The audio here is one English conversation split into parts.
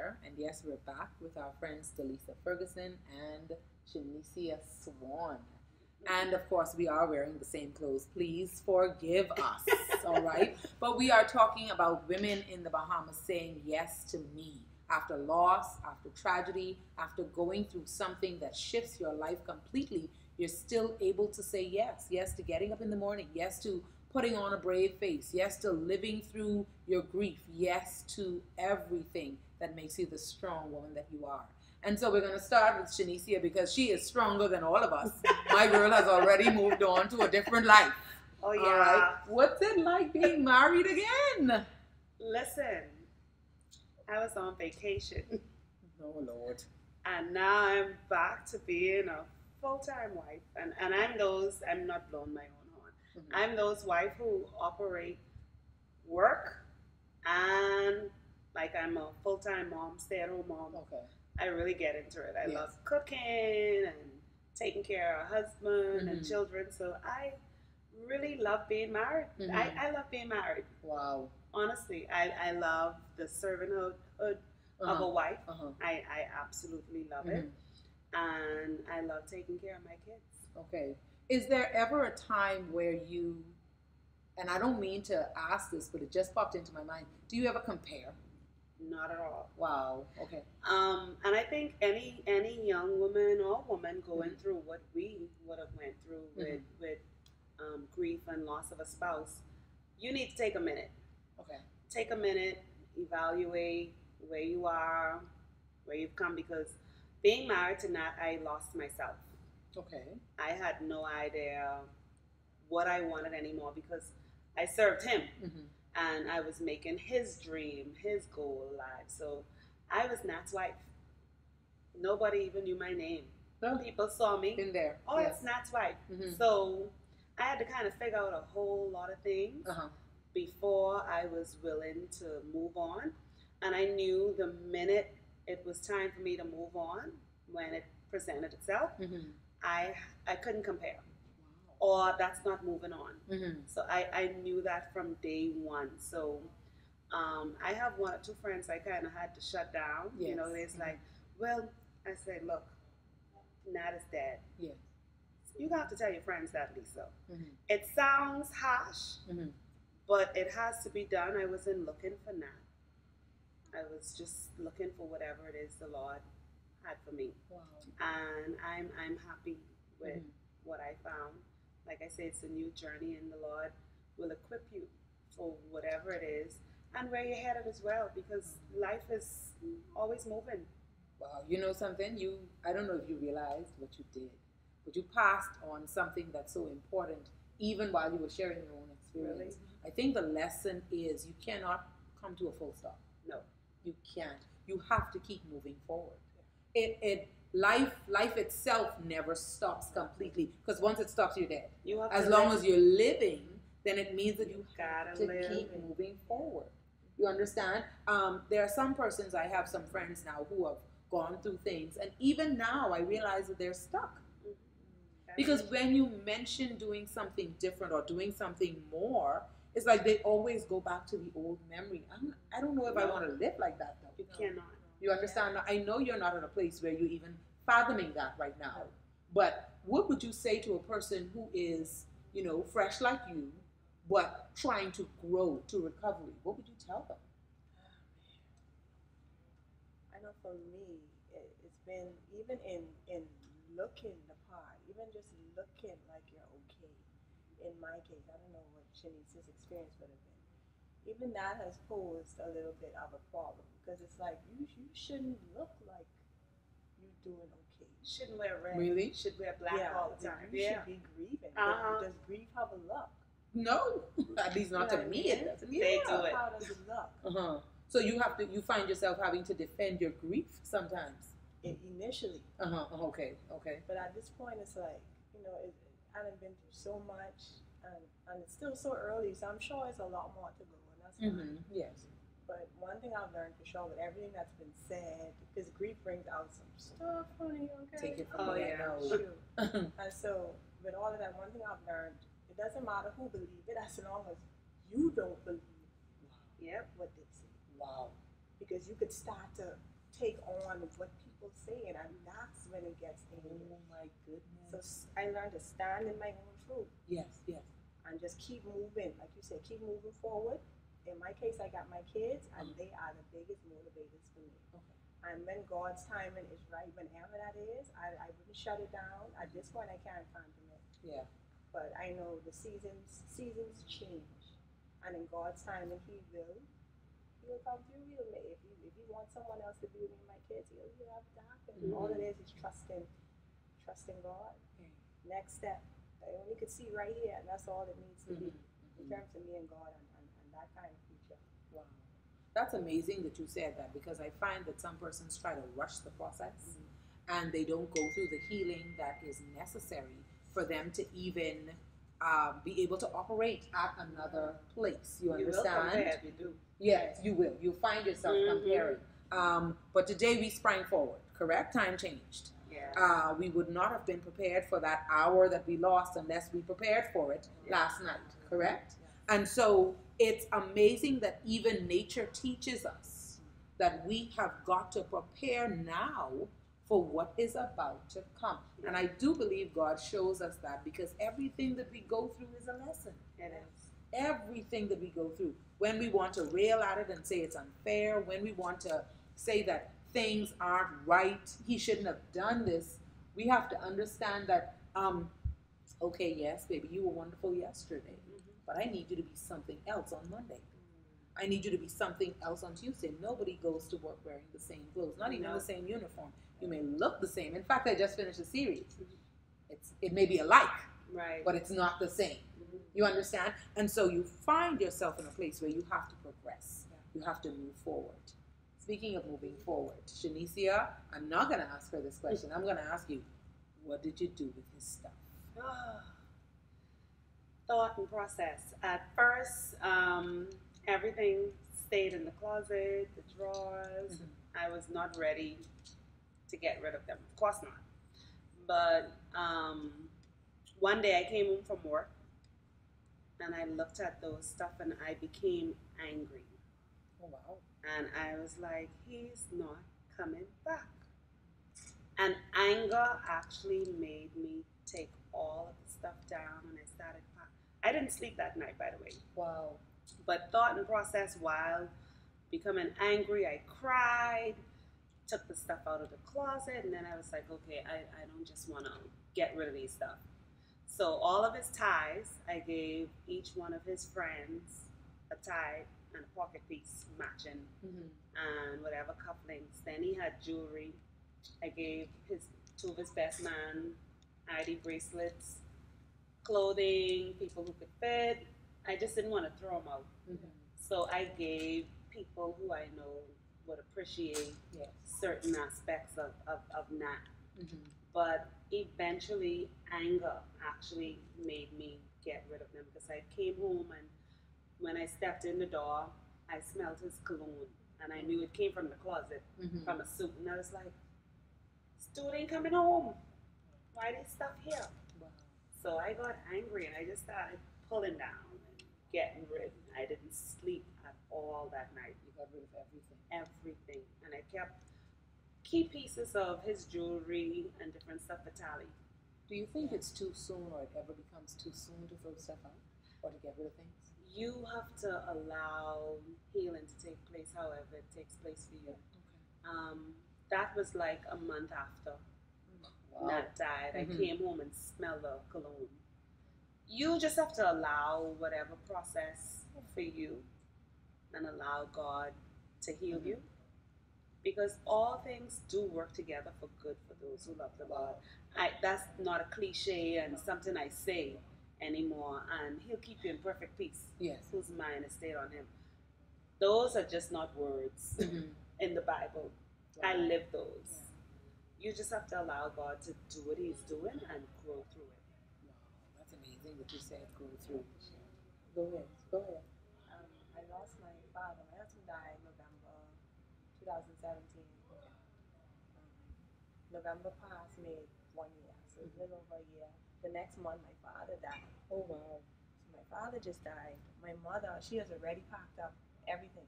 here. And yes, we're back with our friends Delisia Ferguson and Shenicia Swan. And of course, we are wearing the same clothes. Please forgive us, all right? But we are talking about women in the Bahamas saying yes to me. After loss, after tragedy, after going through something that shifts your life completely, you're still able to say yes. Yes to getting up in the morning. Yes to putting on a brave face. Yes to living through your grief. Yes to everything that makes you the strong woman that you are. And so we're going to start with Shenicia because she is stronger than all of us. My girl has already moved on to a different life. Oh, yeah. All right. What's it like being married again? Listen, I was on vacation. Oh, Lord. And now I'm back to being a full-time wife. And I'm not blowing my own horn. Mm-hmm. I'm those wife who operate work and like I'm a full-time mom, stay-at-home mom. Okay. I really get into it. I love cooking and taking care of a husband and children. So I really love being married. I love being married. Wow. Honestly, I love the servanthood of a wife. I absolutely love it. And I love taking care of my kids. Okay. Is there ever a time where you, and I don't mean to ask this, but it just popped into my mind, do you ever compare? Not at all. Wow. Okay. And I think any young woman or woman going through what we would have went through with grief and loss of a spouse, you need to take a minute. Okay. Take a minute, evaluate where you are, where you've come, because being married to Nat, I lost myself. Okay. I had no idea what I wanted anymore because I served him. And I was making his dream, his goal alive. So I was Nat's wife. Nobody even knew my name. Oh. People saw me. In there. Oh, yes. It's Nat's wife. So I had to kind of figure out a whole lot of things before I was willing to move on. And I knew the minute it was time for me to move on, when it presented itself, I couldn't compare. Or that's not moving on. So I knew that from day one. So I have one or two friends I kind of had to shut down. Yes. You know, it's like, well, I said, look, Nat is dead. Yes. You have to tell your friends that, Lisa. It sounds harsh, but it has to be done. I wasn't looking for Nat. I was just looking for whatever it is the Lord had for me. Wow. And I'm happy with what I found. Like I say, it's a new journey, and the Lord will equip you for whatever it is and where you're headed as well, because life is always moving. Wow. You know something? I don't know if you realized what you did, but you passed on something that's so important, even while you were sharing your own experience. Really? I think the lesson is you cannot come to a full stop. No. You can't. You have to keep moving forward. Life itself never stops completely, because once it stops, you're dead. As long as you're living, then it means that you have to keep moving forward. You understand? There are some persons, I have some friends now who have gone through things, and even now I realize that they're stuck. Because when you mention doing something different or doing something more, it's like they always go back to the old memory. I don't know if I want to live like that, though. You cannot. You understand? I know you're not in a place where you're even fathoming that right now. But what would you say to a person who is, fresh like you, but trying to grow to recovery? What would you tell them? I know for me, it's been even in looking the part, even just looking like you're okay. In my case, I don't know what Shenicia's experience would have been. Even that has posed a little bit of a problem, because it's like you shouldn't look like you're doing okay. You shouldn't wear red. Really? You should wear black all the time. You should be grieving. Does grief have a look? No, at least not to me. It doesn't. They do it. How does it look? So you find yourself having to defend your grief sometimes. Initially. Okay. But at this point, it's like I done been through so much, and it's still so early. So I'm sure it's a lot more to go. Yes. But one thing I've learned for sure with everything that's been said, because grief brings out some stuff, honey, okay? Take it from me, I know. And so, with all of that, one thing I've learned, it doesn't matter who believes it, as long as you don't believe what they say. Wow. Because you could start to take on what people say, and that's when it gets dangerous. Oh my goodness. So I learned to stand in my own truth. Yes, yes. And just keep moving, like you said, keep moving forward. In my case, I got my kids, and they are the biggest motivators for me. Okay. And when God's timing is right, whenever that is, I wouldn't shut it down. At this point, I can't fathom it. Yeah. But I know the seasons change, and in God's timing, He will come through. If He wants someone else to be with me and my kids, He'll have to happen. All it is trusting God. Next step. I only could see right here, and that's all it needs to be in terms of me and God and that kind of future. Wow. That's amazing that you said that, because I find that some persons try to rush the process and they don't go through the healing that is necessary for them to even be able to operate at another place. You understand? Will compare, you do. Yes, you will. You'll find yourself comparing. But today we sprang forward, correct? Time changed. Yeah. We would not have been prepared for that hour that we lost unless we prepared for it last night, correct? And so it's amazing that even nature teaches us that we have got to prepare now for what is about to come. And I do believe God shows us that, because everything that we go through is a lesson. It is. Everything that we go through. When we want to rail at it and say it's unfair, when we want to say that things aren't right, he shouldn't have done this, we have to understand that, okay, yes, baby, you were wonderful yesterday, but I need you to be something else on Monday. I need you to be something else on Tuesday. Nobody goes to work wearing the same clothes, not even the same uniform. You may look the same. In fact, I just finished a series. It may be alike, right, but it's not the same. You understand? And so you find yourself in a place where you have to progress. You have to move forward. Speaking of moving forward, Shenicia, I'm not going to ask her this question. I'm going to ask you, what did you do with his stuff? Thought and process. At first, everything stayed in the closet, the drawers. I was not ready to get rid of them. Of course not. But one day I came home from work, and I looked at those stuff and I became angry. Oh, wow. And I was like, he's not coming back. And anger actually made me take all of the stuff down, and I started packing. I didn't sleep that night, by the way. Wow. But thought and process, while becoming angry, I cried, took the stuff out of the closet, and then I was like, okay, I don't just want to get rid of these stuff. So all of his ties, I gave each one of his friends a tie and a pocket piece matching, and whatever cufflinks. Then he had jewelry. I gave two of his best man ID bracelets, clothing, people who could fit. I just didn't want to throw them out. So I gave people who I know would appreciate certain aspects of that. But eventually, anger actually made me get rid of them, because I came home, and when I stepped in the door, I smelled his cologne, and I knew it came from the closet, from a suit, and I was like, this dude ain't coming home. Why this stuff here? Wow. So I got angry, and I just started pulling down and getting rid. I didn't sleep at all that night. You got rid of everything? Everything. And I kept key pieces of his jewelry and different stuff for tally. Do you think it's too soon, or it ever becomes too soon to throw stuff out or to get rid of things? You have to allow healing to take place however it takes place for you. Okay. That was like a month after Nat died. I came home and smelled the cologne. You just have to allow whatever process for you and allow God to heal you. Because all things do work together for good for those who love the Lord. That's not a cliche and something I say anymore. And he'll keep you in perfect peace. Yes. Whose mind is stayed on him. Those are just not words in the Bible. I live those. Yeah. You just have to allow God to do what he's doing and grow through it. Wow, that's amazing that you said grow through. Go ahead. I lost my father. My husband died November 2017. November past made 1 year, so it's a little over a year. The next month, my father died. Oh, wow. So my father just died. My mother, she has already packed up everything.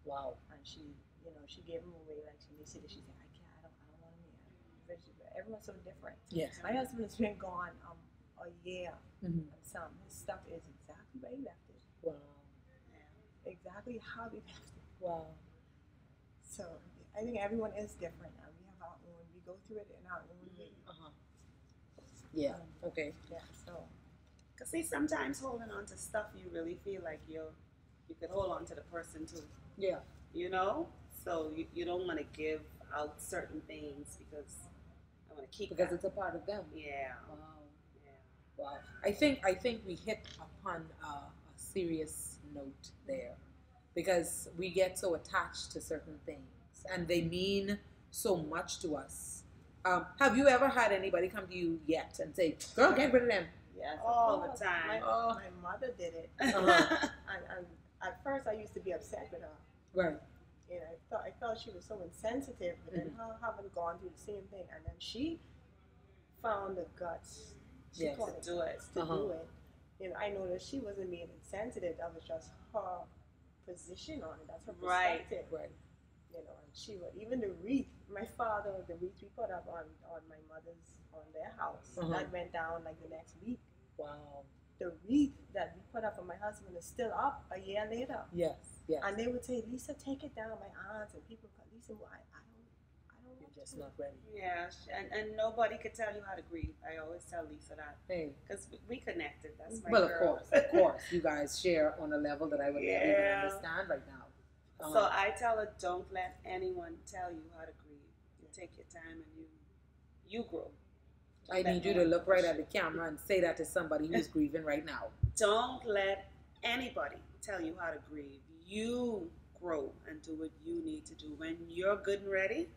Wow. And she you know, she gave him away. Like she said, she said, I don't want him here. Everyone's so different. Yes. My husband has been gone a year. Mm-hmm. And some his stuff is exactly where he left it. Wow. Yeah. Exactly how he left it. Wow. So I think everyone is different. We have our own. We go through it in our own way. Yeah. Okay. Yeah. So. Cause see, sometimes holding on to stuff, you really feel like you could hold on to the person too. Yeah. You know, so you don't want to give out certain things because I want to keep because that. It's a part of them. Yeah. Wow. Yeah. Wow. I think we hit upon a serious note there, because we get so attached to certain things and they mean so much to us. Have you ever had anybody come to you yet and say, "Girl, get rid of them"? Yes, all the time. My mother did it. And at first, I used to be upset with her. Right. And I thought she was so insensitive, but then her having gone through the same thing, and then she found the guts to do it. Do it. And I noticed she wasn't being insensitive. That was just her position on it. That's her perspective. Right. You know, and she would, even the wreath, my father, the wreath we put up on my mother's, on their house, that went down like the next week. Wow. The wreath that we put up for my husband is still up a year later. Yes. Yes. And they would say, "Lisa, take it down." My aunts and people, "Lisa, I don't. You're just not ready. Yeah, and nobody could tell you how to grieve. I always tell Lisa that. Hey. Because we connected. That's my Well, girl. of course. You guys share on a level that I would never even understand right now. So I tell her, don't let anyone tell you how to grieve. You take your time and you grow. I need you to look right at the camera and say that to somebody who's grieving right now. Don't let anybody tell you how to grieve. You grow and do what you need to do. When you're good and ready,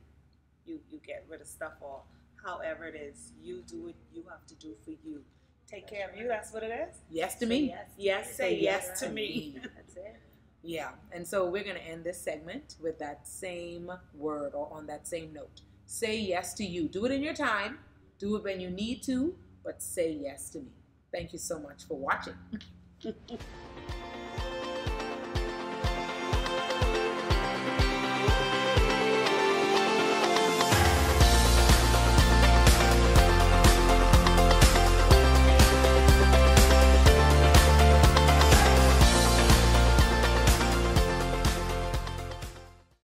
you get rid of stuff, or however it is, you do what you have to do for you. Take care of you. That's what it is. Yes to me. Yes. Say yes to me. That's it. Yeah. And so we're going to end this segment with that same word, or on that same note. Say yes to you. Do it in your time. Do it when you need to, but say yes to me. Thank you so much for watching.